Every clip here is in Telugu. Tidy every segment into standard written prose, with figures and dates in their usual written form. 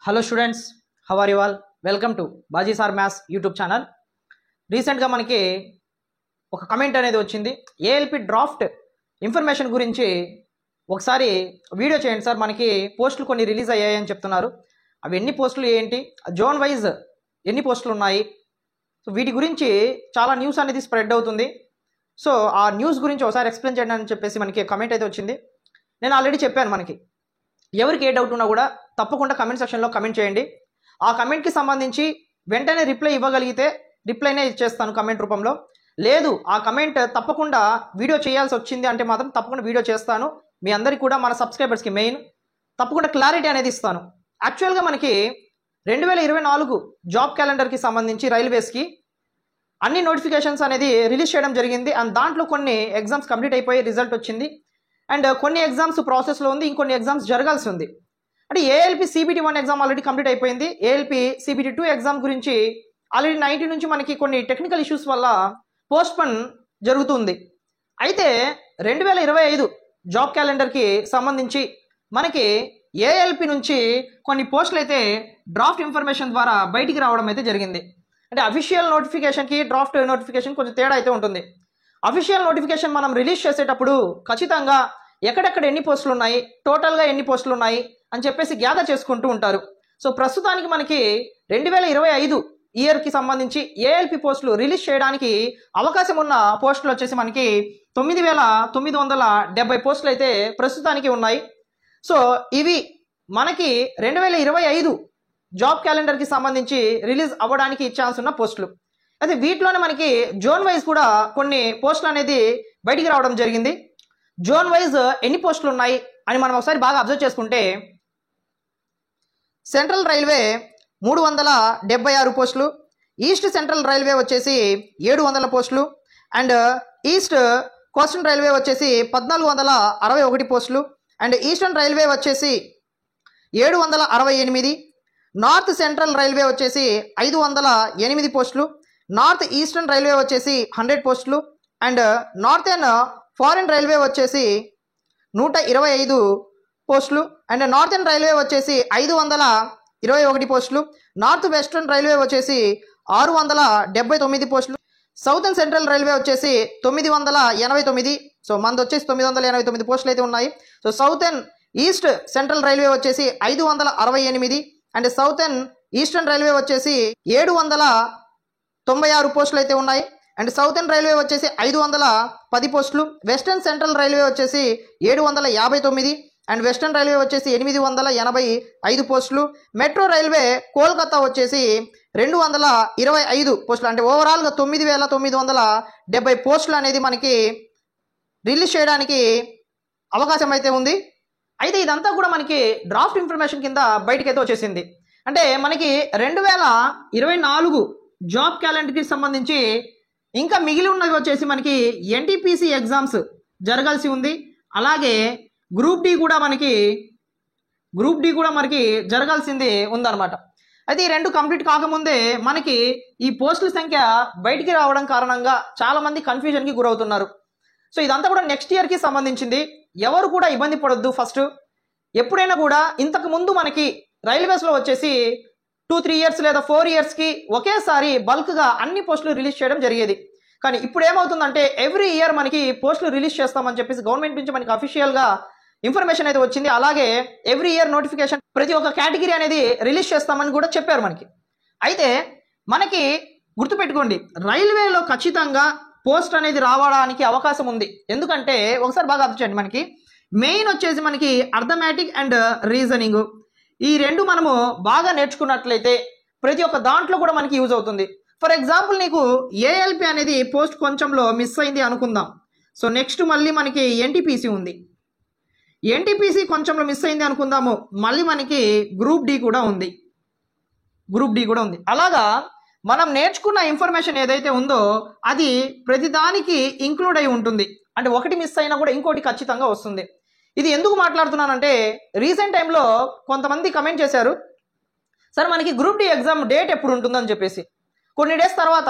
Hello students, how are you all? Welcome to Baji sir maths YouTube channel. రీసెంట్గా మనకి ఒక కమెంట్ అనేది వచ్చింది. ఏఎల్పి డ్రాఫ్ట్ ఇన్ఫర్మేషన్ గురించి ఒకసారి వీడియో చేయండి సార్, మనకి పోస్టులు కొన్ని రిలీజ్ అయ్యాయని చెప్తున్నారు. అవి ఎన్ని పోస్టులు ఏంటి, జోన్ వైజ్ ఎన్ని పోస్టులు ఉన్నాయి, సో వీటి గురించి చాలా న్యూస్ అనేది స్ప్రెడ్ అవుతుంది. సో ఆ న్యూస్ గురించి ఒకసారి ఎక్స్ప్లెయిన్ చేయండి అని చెప్పేసి మనకి కమెంట్ అయితే వచ్చింది. నేను ఆల్రెడీ చెప్పాను, మనకి ఎవరికి ఏ డౌట్ ఉన్నా కూడా తప్పకుండా కమెంట్ సెక్షన్లో కమెంట్ చేయండి. ఆ కమెంట్కి సంబంధించి వెంటనే రిప్లై ఇవ్వగలిగితే రిప్లైనే ఇచ్చేస్తాను కమెంట్ రూపంలో. లేదు ఆ కమెంట్ తప్పకుండా వీడియో చేయాల్సి వచ్చింది అంటే మాత్రం తప్పకుండా వీడియో చేస్తాను. మీ అందరికీ కూడా, మన సబ్స్క్రైబర్స్కి మెయిన్ తప్పకుండా క్లారిటీ అనేది ఇస్తాను. యాక్చువల్గా మనకి 2024 జాబ్ క్యాలెండర్కి సంబంధించి రైల్వేస్కి అన్ని నోటిఫికేషన్స్ అనేది రిలీజ్ చేయడం జరిగింది. అండ్ దాంట్లో కొన్ని ఎగ్జామ్స్ కంప్లీట్ అయిపోయి రిజల్ట్ వచ్చింది. అండ్ కొన్ని ఎగ్జామ్స్ ప్రాసెస్లో ఉంది, ఇంకొన్ని ఎగ్జామ్స్ జరగాల్సి ఉంది. అంటే ALP CBT 1 exam already complete అయిపోయింది. ఏఎల్పి CBT 2 ఎగ్జామ్ గురించి ఆల్రెడీ 90 నుంచి మనకి కొన్ని టెక్నికల్ ఇష్యూస్ వల్ల పోస్ట్పోన్ జరుగుతుంది. అయితే 2025 జాబ్ క్యాలెండర్కి సంబంధించి మనకి ఏఎల్పి నుంచి కొన్ని పోస్టులు అయితే డ్రాఫ్ట్ ఇన్ఫర్మేషన్ ద్వారా బయటికి రావడం అయితే జరిగింది. అంటే అఫీషియల్ నోటిఫికేషన్కి డ్రాఫ్ట్ నోటిఫికేషన్ కొంచెం తేడా అయితే ఉంటుంది. అఫీషియల్ నోటిఫికేషన్ మనం రిలీజ్ చేసేటప్పుడు ఖచ్చితంగా ఎక్కడెక్కడ ఎన్ని పోస్టులు ఉన్నాయి, టోటల్గా ఎన్ని పోస్టులు ఉన్నాయి అని చెప్పేసి గ్యాదర్ చేసుకుంటూ ఉంటారు. సో ప్రస్తుతానికి మనకి 2025 ఇయర్కి సంబంధించి ఏఎల్పి పోస్టులు రిలీజ్ చేయడానికి అవకాశం ఉన్న పోస్టులు వచ్చేసి మనకి 9,970 పోస్టులు అయితే ప్రస్తుతానికి ఉన్నాయి. సో ఇవి మనకి 2025 జాబ్ క్యాలెండర్కి సంబంధించి రిలీజ్ అవ్వడానికి ఛాన్స్ ఉన్న పోస్టులు. అయితే వీటిలోనే మనకి జోన్ వైజ్ కూడా కొన్ని పోస్టులు అనేది బయటికి రావడం జరిగింది. జోన్ వైజ్ ఎన్ని పోస్టులు ఉన్నాయి అని మనం ఒకసారి బాగా అబ్జర్వ్ చేసుకుంటే, సెంట్రల్ రైల్వే 376 పోస్టులు, ఈస్ట్ సెంట్రల్ రైల్వే వచ్చేసి 700 పోస్టులు, అండ్ ఈస్ట్ కోస్టల్ రైల్వే వచ్చేసి 1461 పోస్టులు, అండ్ ఈస్టర్న్ రైల్వే వచ్చేసి 768, నార్త్ సెంట్రల్ రైల్వే వచ్చేసి 508 పోస్టులు, నార్త్ ఈస్టర్న్ రైల్వే వచ్చేసి 100 పోస్టులు, అండ్ నార్థర్న్ ఫారిన్ రైల్వే వచ్చేసి 125 పోస్టులు, అండ్ నార్థర్న్ రైల్వే వచ్చేసి 521 పోస్టులు, నార్త్ వెస్ట్రన్ రైల్వే వచ్చేసి 679 పోస్టులు, సౌతర్న్ సెంట్రల్ రైల్వే వచ్చేసి 989. సో మంది వచ్చేసి 989 పోస్టులు అయితే ఉన్నాయి. So southern east central railway వచ్చేసి 568, అండ్ సౌతర్న్ ఈస్టర్న్ రైల్వే వచ్చేసి 796 పోస్టులు అయితే ఉన్నాయి. అండ్ సౌతర్న్ రైల్వే వచ్చేసి 510 పోస్టులు, వెస్టర్న్ సెంట్రల్ రైల్వే వచ్చేసి 759, అండ్ వెస్టర్న్ రైల్వే వచ్చేసి 885 పోస్టులు, మెట్రో రైల్వే కోల్కతా వచ్చేసి 225 పోస్టులు. అంటే ఓవరాల్గా 9,970 పోస్టులు అనేది మనకి రిలీజ్ చేయడానికి అవకాశం అయితే ఉంది. అయితే ఇదంతా కూడా మనకి డ్రాఫ్ట్ ఇన్ఫర్మేషన్ కింద బయటకైతే వచ్చేసింది. అంటే మనకి 2024 జాబ్ క్యాలెండర్కి సంబంధించి ఇంకా మిగిలి ఉన్నది వచ్చేసి మనకి NTPC ఎగ్జామ్స్ జరగాల్సి ఉంది. అలాగే గ్రూప్ డి కూడా మనకి జరగాల్సింది ఉందన్నమాట. అయితే ఈ రెండు కంప్లీట్ కాకముందే మనకి ఈ పోస్టుల సంఖ్య బయటికి రావడం కారణంగా చాలామంది కన్ఫ్యూజన్కి గురవుతున్నారు. సో ఇదంతా కూడా నెక్స్ట్ ఇయర్కి సంబంధించింది. ఎవరు కూడా ఇబ్బంది పడొద్దు. ఫస్ట్ ఎప్పుడైనా కూడా ఇంతకుముందు మనకి రైల్వేస్లో వచ్చేసి 2-3 ఇయర్స్ లేదా 4 ఇయర్స్కి ఒకేసారి బల్క్గా అన్ని పోస్టులు రిలీజ్ చేయడం జరిగేది. కానీ ఇప్పుడు ఏమవుతుందంటే ఎవ్రీ ఇయర్ మనకి పోస్టులు రిలీజ్ చేస్తామని చెప్పేసి గవర్నమెంట్ నుంచి మనకి అఫీషియల్గా ఇన్ఫర్మేషన్ అయితే వచ్చింది. అలాగే ఎవ్రీ ఇయర్ నోటిఫికేషన్ ప్రతి ఒక్క కేటగిరీ అనేది రిలీజ్ చేస్తామని కూడా చెప్పారు మనకి. అయితే మనకి గుర్తుపెట్టుకోండి, రైల్వేలో ఖచ్చితంగా పోస్ట్ అనేది రావడానికి అవకాశం ఉంది. ఎందుకంటే ఒకసారి బాగా అర్థం చేయండి, మనకి మెయిన్ వచ్చేసి మనకి అర్థమెటిక్ అండ్ రీజనింగ్, ఈ రెండు మనము బాగా నేర్చుకున్నట్లయితే ప్రతి ఒక్క దాంట్లో కూడా మనకి యూజ్ అవుతుంది. ఫర్ ఎగ్జాంపుల్ నీకు ఏఎల్పి అనేది పోస్ట్ కొంచెంలో మిస్ అయింది అనుకుందాం. సో నెక్స్ట్ మళ్ళీ మనకి NTPC ఉంది. NTPC కొంచెంలో మిస్ అయింది అనుకుందాము, మళ్ళీ మనకి గ్రూప్ డి కూడా ఉంది. అలాగా మనం నేర్చుకున్న ఇన్ఫర్మేషన్ ఏదైతే ఉందో అది ప్రతిదానికి ఇంక్లూడ్ అయి ఉంటుంది. అంటే ఒకటి మిస్ అయినా కూడా ఇంకోటి ఖచ్చితంగా వస్తుంది. ఇది ఎందుకు మాట్లాడుతున్నానంటే, రీసెంట్ టైంలో కొంతమంది కమెంట్ చేశారు, సార్ మనకి గ్రూప్ డి ఎగ్జామ్ డేట్ ఎప్పుడు ఉంటుందని చెప్పేసి. కొన్ని డేస్ తర్వాత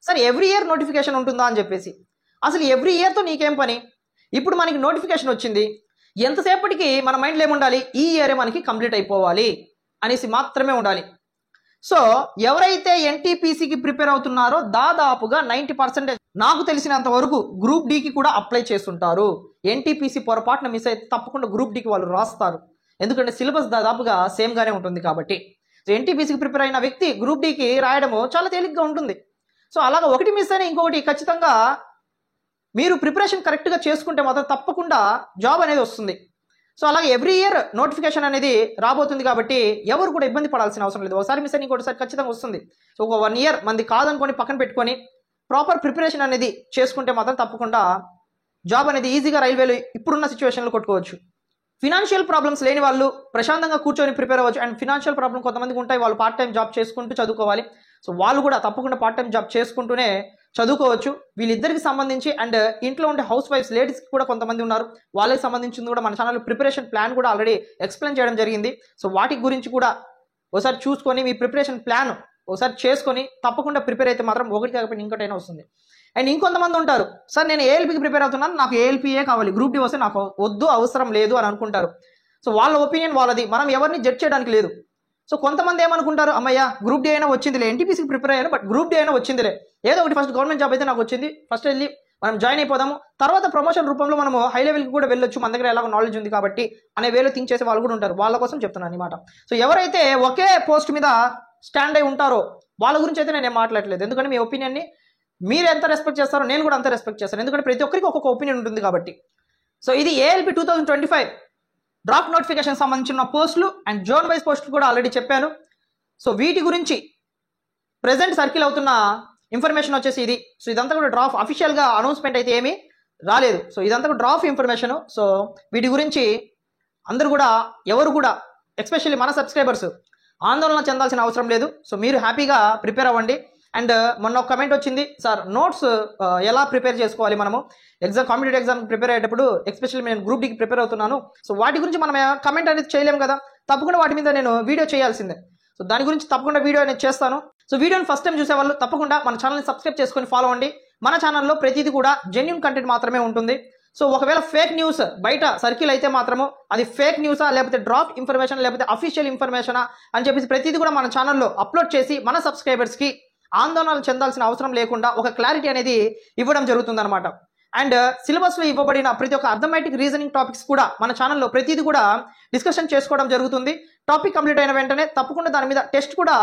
సార్ ఎవ్రీ ఇయర్ నోటిఫికేషన్ ఉంటుందా అని చెప్పేసి. అసలు ఎవ్రీ ఇయర్తో నీకేం పని? ఇప్పుడు మనకి నోటిఫికేషన్ వచ్చింది, ఎంతసేపటికి మన మైండ్లో ఏముండాలి, ఈ ఇయరే మనకి కంప్లీట్ అయిపోవాలి అనేసి మాత్రమే ఉండాలి. సో ఎవరైతే ఎన్టీపీసీకి ప్రిపేర్ అవుతున్నారో దాదాపుగా 90% నాకు తెలిసినంత వరకు గ్రూప్ డికి కూడా అప్లై చేస్తుంటారు. ఎన్టీపీసీ పొరపాటున మిస్ అయితే తప్పకుండా గ్రూప్ డికి వాళ్ళు రాస్తారు, ఎందుకంటే సిలబస్ దాదాపుగా సేమ్గానే ఉంటుంది కాబట్టి. సో ఎన్టీపీసీకి ప్రిపేర్ అయిన వ్యక్తి గ్రూప్ డికి రాయడము చాలా తేలిగ్గా ఉంటుంది. సో అలాగా ఒకటి మిస్ అయినా ఇంకొకటి ఖచ్చితంగా మీరు ప్రిపరేషన్ కరెక్ట్గా చేసుకుంటే మాత్రం తప్పకుండా జాబ్ అనేది వస్తుంది. సో అలాగే ఎవ్రీ ఇయర్ నోటిఫికేషన్ అనేది రాబోతుంది కాబట్టి ఎవరు కూడా ఇబ్బంది పడాల్సిన అవసరం లేదు. ఒకసారి మిస్ అయిన ఇంకోటిసారి ఖచ్చితంగా వస్తుంది. సో ఒక 1 year మంది కాదనుకొని పక్కన పెట్టుకొని ప్రాపర్ ప్రిపరేషన్ అనేది చేసుకుంటే మాత్రం తప్పకుండా జాబ్ అనేది ఈజీగా రైల్వేలో ఇప్పుడున్న సిచ్యువేషన్లో కొట్టుకోవచ్చు. ఫినాన్షియల్ ప్రాబ్లమ్స్ లేని వాళ్ళు ప్రశాంతంగా కూర్చొని ప్రిపేర్ అవ్వచ్చు. అండ్ ఫినాన్షియల్ ప్రాబ్లమ్ కొంతమందికి ఉంటాయి, వాళ్ళు పార్ట్ టైం జాబ్ చేసుకుంటూ చదువుకోవాలి. సో వాళ్ళు కూడా తప్పకుండా పార్ట్ టైం జాబ్ చేసుకుంటూనే చదువుకోవచ్చు. వీళ్ళిద్దరికి సంబంధించి అండ్ ఇంట్లో ఉండే హౌస్ వైఫ్స్ లేడీస్కి కూడా కొంతమంది ఉన్నారు, వాళ్ళకి సంబంధించింది కూడా మన ఛానల్ ప్రిపరేషన్ ప్లాన్ కూడా ఆల్రెడీ ఎక్స్ప్లెయిన్ చేయడం జరిగింది. సో వాటి గురించి కూడా ఒకసారి చూసుకొని మీ ప్రిపరేషన్ ప్లాన్ ఒకసారి చేసుకొని తప్పకుండా ప్రిపేర్ అయితే మాత్రం ఒకటి కాకపోతే ఇంకోటైనా వస్తుంది. అండ్ ఇంకొంతమంది ఉంటారు, సార్ నేను ఏఎల్పీకి ప్రిపేర్ అవుతున్నాను, నాకు ఏఎల్పీఏ కావాలి, గ్రూప్ డి వస్తే నాకు వద్దు, అవసరం లేదు అని అనుకుంటారు. సో వాళ్ళ ఒపీనియన్ వాళ్ళది, మనం ఎవరిని జడ్జ్ చేయడానికి లేదు. సో కొంతమంది ఏమనుకుంటారు, అమ్మయ్య గ్రూప్ డి అయినా వచ్చిందిలే, ఎన్టీపీసీకి ప్రిపేర్ అయ్యాను బట్ గ్రూప్ డి అయినా వచ్చిందిలే, ఏదో ఒకటి ఫస్ట్ గవర్నమెంట్ జాబ్ అయితే నాకు వచ్చింది, ఫస్ట్ వెళ్ళి మనం జాయిన్ అయిపోదాము, తర్వాత ప్రమోషన్ రూపంలో మనము హై లెవెల్కి కూడా వెళ్ళొచ్చు, మన దగ్గర ఎలాగో నాలెడ్జ్ ఉంది కాబట్టి అనే వేలో థింక్ చేసే వాళ్ళు కూడా ఉంటారు. వాళ్ళ కోసం చెప్తున్నాను అన్నమాట. సో ఎవరైతే ఒకే పోస్ట్ మీద స్టాండ్ అయి ఉంటారో వాళ్ళ గురించి అయితే నేను మాట్లాడలేదు, ఎందుకంటే మీ ఒపీనియన్ని మీరు ఎంత రెస్పెక్ట్ చేస్తారో నేను కూడా అంత రెస్పెక్ట్ చేస్తాను, ఎందుకంటే ప్రతి ఒక్కరికి ఒక్కొక్క ఒపీనియన్ ఉంటుంది కాబట్టి. సో ఇది ఏఎల్పీ 2025 డ్రాఫ్ట్ నోటిఫికేషన్ సంబంధించిన పోస్టులు అండ్ జోన్ వైజ్ పోస్టులు కూడా ఆల్రెడీ చెప్పాను. సో వీటి గురించి ప్రెజెంట్ సర్కిల్ అవుతున్న ఇన్ఫర్మేషన్ వచ్చేసి ఇది. సో ఇదంతా కూడా డ్రాఫ్ట్, అఫీషియల్గా అనౌన్స్మెంట్ అయితే ఏమీ రాలేదు. సో ఇదంతా కూడా డ్రాఫ్ట్ ఇన్ఫర్మేషన్. సో వీటి గురించి అందరూ కూడా ఎవరు కూడా ఎస్పెషల్లీ మన సబ్స్క్రైబర్స్ ఆందోళన చెందాల్సిన అవసరం లేదు. సో మీరు హ్యాపీగా ప్రిపేర్ అవ్వండి. అండ్ మొన్న ఒక కమెంట్ వచ్చింది, సార్ నోట్స్ ఎలా ప్రిపేర్ చేసుకోవాలి మనము కాంపిటేటివ్ ఎగ్జామ్ ప్రిపేర్ అయ్యేటప్పుడు, ఎస్పెషల్లీ నేను గ్రూప్ డికి ప్రిపేర్ అవుతున్నాను. సో వాటి గురించి మనం కమెంట్ అనేది చేయలేము కదా, తప్పకుండా వాటి మీద నేను వీడియో చేయాల్సిందే. సో దాని గురించి తప్పకుండా వీడియో అనేది చేస్తాను. సో వీడియోని ఫస్ట్ టైం చూసే వాళ్ళు తప్పకుండా మన ఛానల్ని సబ్స్క్రైబ్ చేసుకొని ఫాలో అవ్వండి. మన ఛానల్లో ప్రతిదీ కూడా జెన్యూన్ కంటెంట్ మాత్రమే ఉంటుంది. సో ఒకవేళ ఫేక్ న్యూస్ బయట సర్కిల్ అయితే మాత్రము అది ఫేక్ న్యూసా లేకపోతే డ్రాఫ్ట్ ఇన్ఫర్మేషన్ లేకపోతే అఫీషియల్ ఇన్ఫర్మేషనా అని చెప్పేసి ప్రతిదీ కూడా మన ఛానల్లో అప్లోడ్ చేసి మన సబ్స్క్రైబర్స్కి ఆందోళన చెందాల్సిన అవసరం లేకుండా ఒక క్లారిటీ అనేది ఇవ్వడం జరుగుతుందన్నమాట. అండ్ సిలబస్లో ఇవ్వబడిన ప్రతి ఒక్క అర్థమెటిక్ రీజనింగ్ టాపిక్స్ కూడా మన ఛానల్లో ప్రతిదీ కూడా డిస్కషన్ చేసుకోవడం జరుగుతుంది. టాపిక్ కంప్లీట్ అయిన వెంటనే తప్పకుండా దాని మీద టెస్ట్ కూడా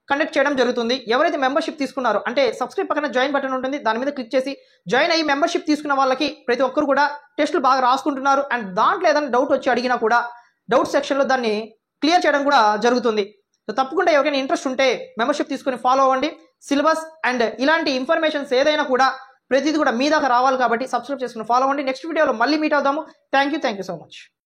కండక్ట్ చేయడం జరుగుతుంది. ఎవరైతే మెంబర్షిప్ తీసుకున్నారో అంటే సబ్స్క్రైబ్ పక్కన జాయిన్ బటన్ ఉంటుంది, దాని మీద క్లిక్ చేసి జాయిన్ అయ్యి మెంబర్షిప్ తీసుకున్న వాళ్ళకి ప్రతి ఒక్కరు కూడా టెస్టులు బాగా రాసుకుంటున్నారు. అండ్ దాంట్లో ఏదైనా డౌట్ వచ్చి అడిగినా కూడా డౌట్ సెక్షన్లో దాన్ని క్లియర్ చేయడం కూడా జరుగుతుంది. సో తప్పకుండా ఎవరికైనా ఇంట్రెస్ట్ ఉంటే మెంబర్షిప్ తీసుకుని ఫాలో అవ్వండి. సిలబస్ అండ్ ఇలాంటి ఇన్ఫర్మేషన్స్ ఏదైనా కూడా ప్రతిదీ కూడా మీ దాకా రావాలి కాబట్టి సబ్స్క్రైబ్ చేసుకుని ఫాలో అవ్వండి. నెక్స్ట్ వీడియోలో మళ్ళీ మీట్ అవుదాము. Thank you so much.